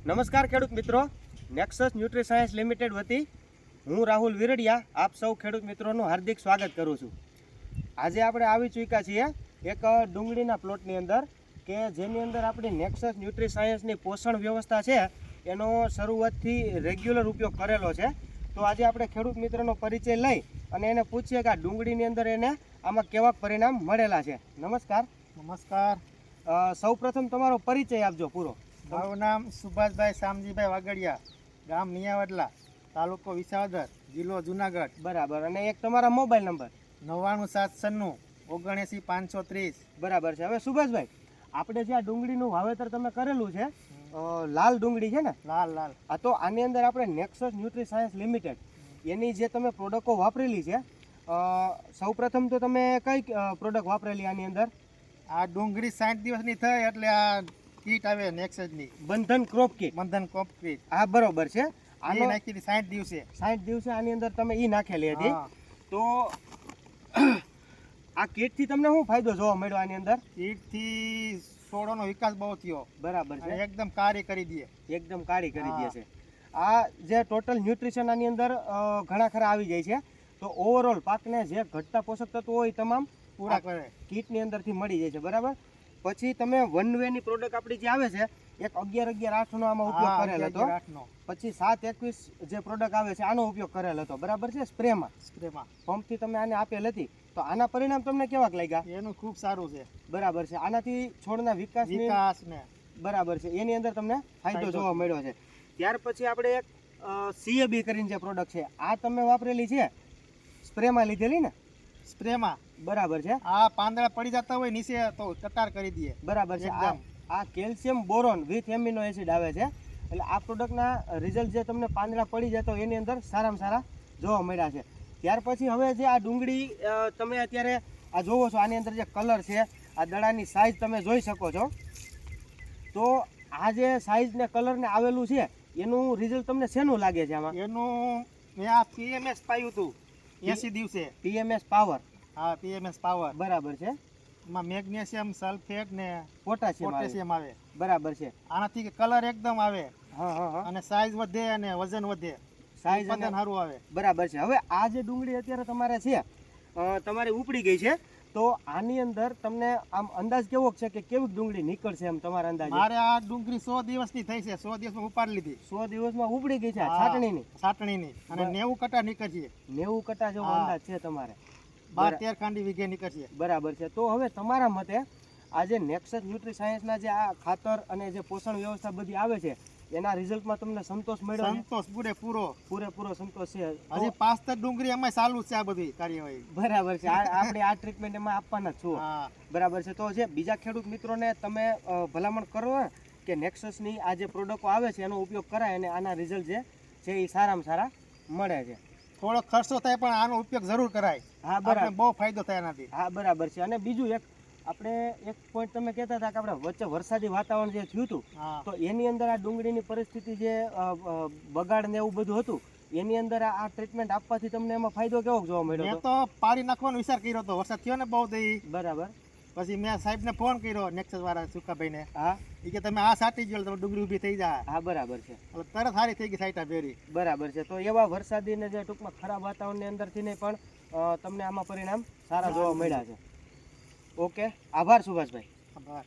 નમસ્કાર ખેડૂત મિત્રો, નેક્સસ ન્યુટ્રીસાયન્સ લિમિટેડ વતી હું રાહુલ વિરડિયા આપ સૌ ખેડૂત મિત્રોનું હાર્દિક સ્વાગત કરું છું। આજે આપણે આવી ચૂક્યા છીએ એક ડુંગળીના પ્લોટની અંદર કે જેની અંદર આપણી નેક્સસ ન્યુટ્રીસાયન્સની પોષણ વ્યવસ્થા છે એનો શરૂઆતથી રેગ્યુલર ઉપયોગ કરેલો છે। તો આજે આપણે ખેડૂત મિત્રનો પરિચય લઈ અને એને પૂછીએ કે આ ડુંગળીની અંદર એને આમાં કેવા પરિણામ મળેલા છે। નમસ્કાર। નમસ્કાર। સૌપ્રથમ તમારો પરિચય આપજો પૂરો। મારું નામ સુભાષભાઈ શામજીભાઈ વાગડિયા, ગામ મિયાવડલા, તાલુકો વિસાવદર, જિલ્લો જુનાગઢ। બરાબર। અને એક તમારા મોબાઈલ નંબર 99796 79530। બરાબર છે। હવે સુભાષભાઈ, આપણે જે આ ડુંગળીનું વાવેતર તમે કરેલું છે, લાલ ડુંગળી છે ને? લાલ લાલ। આ તો આની અંદર આપણે નેક્સસ ન્યુટ્રીસાયન્સ લિમિટેડ એની જે તમે પ્રોડક્ટો વાપરેલી છે, સૌપ્રથમ તો તમે કઈ પ્રોડક્ટ વાપરેલી આની અંદર? આ ડુંગળી 60 દિવસની થઈ એટલે આ કીટ આવે નેક્સસની, બંધન ક્રોપ કીટ। બંધન કોપ કીટ। હા બરોબર છે। આનો નાખી 60 દિવસે 60 દિવસે આની અંદર તમે ઈ નાખેલી હતી। તો આ કીટથી તમને શું ફાયદો જોવા મળ્યો આની અંદર? કીટથી છોડોનો વિકાસ બહુ થયો। બરાબર છે। એકદમ કાળી કરી દે, એકદમ કાળી કરી દે છે। આ જે ટોટલ ન્યુટ્રિશન આની અંદર ઘણા ખરા આવી જાય છે, તો ઓવરઓલ પાકને જે ઘટતા પોષક તત્વો હોય તમામ પૂરા કરે, કીટની અંદરથી મળી જાય છે। બરાબર। પછી તમે વન વેની પ્રોડક્ટ આપણી જે આવે છે એક 11-11-8 નો આમાં ઉપયોગ કરેલ હતો, પછી 7-21 જે પ્રોડક્ટ આવે છે આનો ઉપયોગ કરેલ હતો। બરાબર છે। સ્પ્રેમાં પંપથી તમે આને આપેલ હતી, તો આના પરિણામ તમને કેવાક લાગ્યા? એનું ખૂબ સારું છે। બરાબર છે। આનાથી છોડના વિકાસ ને બરાબર છે એની અંદર તમને ફાયદો જોવા મળ્યો છે। ત્યાર પછી આપણે એક CAB કરીને જે પ્રોડક્ટ છે આ તમે વાપરેલી છે, સ્પ્રેમાં લીધેલી ને? સ્પ્રેમાં। બરાબર છે। આ પાંદડા પડી જતા હોય નીચે તો કટાર કરી દે। બરાબર છે। આ calcium boron with amino acid આવે છે, એટલે આ પ્રોડક્ટના રિઝલ્ટ જે તમને પાંદડા પડી જતા હોય એની અંદર સારામાં સારા જોવા મળ્યા છે। ત્યાર પછી હવે જે આ ડુંગળી તમે અત્યારે આ જોવો છો, આની અંદર જે કલર છે, આ દડાની સાઇઝ તમે જોઈ શકો છો। તો આ જે સાઇઝ ને કલર ને આવેલું છે એનું રિઝલ્ટ તમને શેનું લાગે છે આમાં? એનું મેં આ PMS પાયું હતું 80 દિવસે। PMS power? હા, PMS પાવર। બરાબર છે। એમાં મેગ્નેશિયમ, સલ્ફેટ ને પોટેશિયમ આવે। બરાબર છે। આનાથી કલર એકદમ આવે, હા, અને સાઈઝ વધે અને વજન વધે, સાઈઝ વજન સારું આવે। બરાબર છે। હવે આ જે ડુંગળી અત્યારે તમારે છે, તમારે ઉપડી ગઈ છે, તો આની અંદર તમને આમ અંદાજ કેવો છે કે કેવી ડુંગળી નીકળશે એમ તમારા અંદાજે? મારે આ ડુંગળી 100 દિવસની થઈ છે, 100 દિવસમાં ઉપાડી લીધી। 100 દિવસમાં ઉપડી ગઈ છે છાટણીની, અને 90 કટા નીકળશે। 90 કટા જેવો અંદાજ છે તમારે? 12-13 કાંડી વીઘે નીકળશે। બરાબર છે। તો હવે તમારા મતે આ જે નેક્સસ ન્યુટ્રીસાયન્સના જે આ ખાતર અને જે પોષણ વ્યવસ્થા બધી આવે છે એના રિઝલ્ટમાં તમને સંતોષ મળ્યો? સંતોષ પૂરેપૂરો સંતોષ છે। હજી 5 ડુંગળી એમાં ચાલુ છે આ બધી કાર્યવાહી। બરાબર છે। આપણે આ ટ્રીટમેન્ટ એમાં આપવાના છો? બરાબર છે। તો જે બીજા ખેડૂત મિત્રોને તમે ભલામણ કરો કે નેક્સસની આ જે પ્રોડક્ટો આવે છે એનો ઉપયોગ કરાય અને આના રિઝલ્ટ જે છે એ સારામાં સારા મળે છે। થોડો ખર્ચો થાય પણ આનો ઉપયોગ જરૂર કરાય। હા બરાબર, બહુ ફાયદો થાય એનાથી। હા બરાબર છે। અને બીજું આપણે એક પોઈન્ટ તમે કહેતા હતા કે આપણે વચ્ચે વરસાદી વાતાવરણ જે થયું હતું, તો એની અંદર આ ડુંગળીની પરિસ્થિતિ જે બગાડ ને એવું બધું હતું, એની અંદર આ ટ્રીટમેન્ટ આપવાથી તમને એમાં ફાયદો કેવો જોવા મળ્યો? મેં તો પાડી નાખવાનો વિચાર કર્યો હતો, વરસાદ થયો ને બહુ થઈ। બરાબર। પછી મેં સાહેબને ફોન કર્યો, નેક્સસ વાળા સુકાભાઈને। હા, એ કે તમે આ સાટી ગયો તમે ડુંગળી ઊભી થઈ જાય। હા બરાબર છે। તરત સારી થઈ ગઈ સાઈટા ભેરી। બરાબર છે। તો એવા વરસાદી ને જે ટૂંકમાં ખરાબ વાતાવરણની અંદરથી ને પણ તમને આમાં પરિણામ સારા જોવા મળ્યા છે। ઓકે, આભાર સુભાષભાઈ। આભાર।